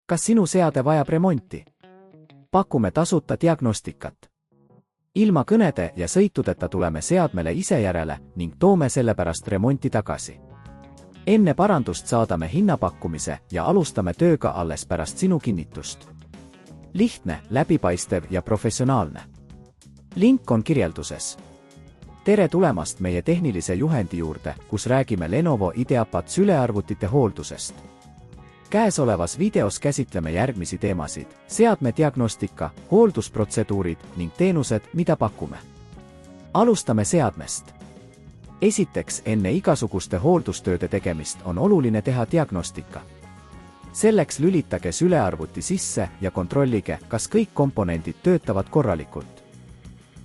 Kas sinu seade vajab remonti? Pakume tasuta diagnostikat. Ilma kõnede ja sõitudeta tuleme seadmele ise järele ning toome sellepärast remonti tagasi. Enne parandust saadame hinnapakkumise ja alustame tööga alles pärast sinu kinnitust. Lihtne, läbipaistev ja professionaalne. Link on kirjelduses. Tere tulemast meie tehnilise juhendi juurde, kus räägime Lenovo IdeaPad sülearvutite hooldusest. Käesolevas videos käsitleme järgmisi teemasid: seadme diagnostika, hooldusprotseduurid ning teenused, mida pakume. Alustame seadmest. Esiteks, enne igasuguste hooldustööde tegemist on oluline teha diagnostika. Selleks lülitage sülearvuti sisse ja kontrollige, kas kõik komponendid töötavad korralikult.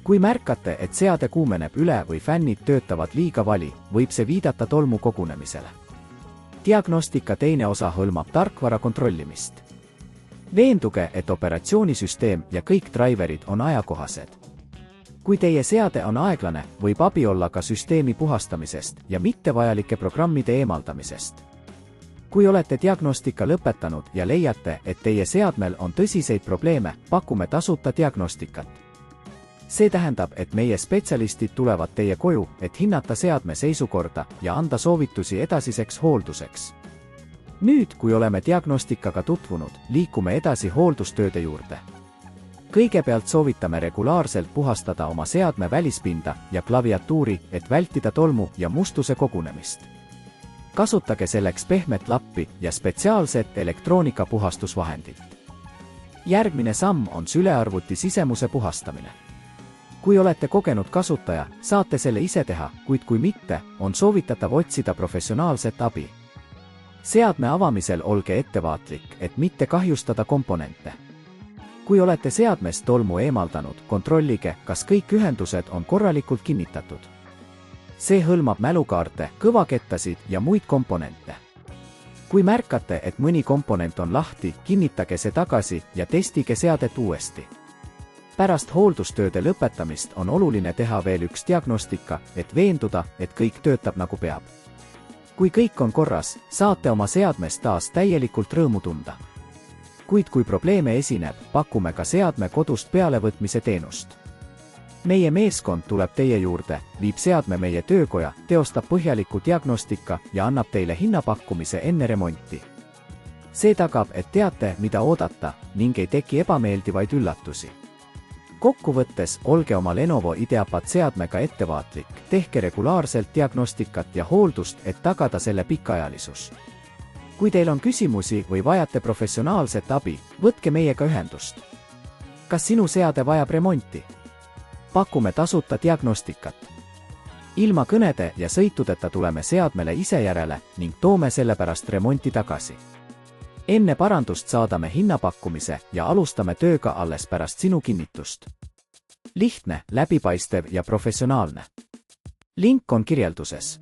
Kui märkate, et seade kuumeneb üle või fännid töötavad liiga vali, võib see viidata tolmu kogunemisele. Diagnostika teine osa hõlmab tarkvara kontrollimist. Veenduge, et operatsioonisüsteem ja kõik driverid on ajakohased. Kui teie seade on aeglane, võib abi olla ka süsteemi puhastamisest ja mittevajalike programmide eemaldamisest. Kui olete diagnostika lõpetanud ja leiate, et teie seadmel on tõsiseid probleeme, pakume tasuta diagnostikat. See tähendab, et meie spetsialistid tulevad teie koju, et hinnata seadme seisukorda ja anda soovitusi edasiseks hoolduseks. Nüüd, kui oleme diagnostikaga tutvunud, liikume edasi hooldustööde juurde. Kõigepealt soovitame regulaarselt puhastada oma seadme välispinda ja klaviatuuri, et vältida tolmu ja mustuse kogunemist. Kasutage selleks pehmet lappi ja spetsiaalset elektroonikapuhastusvahendit. Järgmine samm on sülearvuti sisemuse puhastamine. Kui olete kogenud kasutaja, saate selle ise teha, kuid kui mitte, on soovitatav otsida professionaalset abi. Seadme avamisel olge ettevaatlik, et mitte kahjustada komponente. Kui olete seadmest tolmu eemaldanud, kontrollige, kas kõik ühendused on korralikult kinnitatud. See hõlmab mälukaarte, kõvakettasid ja muid komponente. Kui märkate, et mõni komponent on lahti, kinnitage see tagasi ja testige seadet uuesti. Pärast hooldustööde lõpetamist on oluline teha veel üks diagnostika, et veenduda, et kõik töötab nagu peab. Kui kõik on korras, saate oma seadmest taas täielikult rõõmu tunda. Kuid kui probleeme esineb, pakume ka seadme kodust pealevõtmise teenust. Meie meeskond tuleb teie juurde, viib seadme meie töökoja, teostab põhjaliku diagnostika ja annab teile hinnapakkumise enne remonti. See tagab, et teate, mida oodata ning ei teki ebameeldivaid üllatusi. Kokkuvõttes olge oma Lenovo IdeaPad seadmega ettevaatlik, tehke regulaarselt diagnostikat ja hooldust, et tagada selle pikaajalisus. Kui teil on küsimusi või vajate professionaalset abi, võtke meiega ühendust. Kas sinu seade vajab remonti? Pakume tasuta diagnostikat. Ilma kõnede ja sõitudeta tuleme seadmele ise järele ning toome sellepärast remonti tagasi. Enne parandust saadame hinnapakkumise ja alustame tööga alles pärast sinu kinnitust. Lihtne, läbipaistev ja professionaalne. Link on kirjelduses.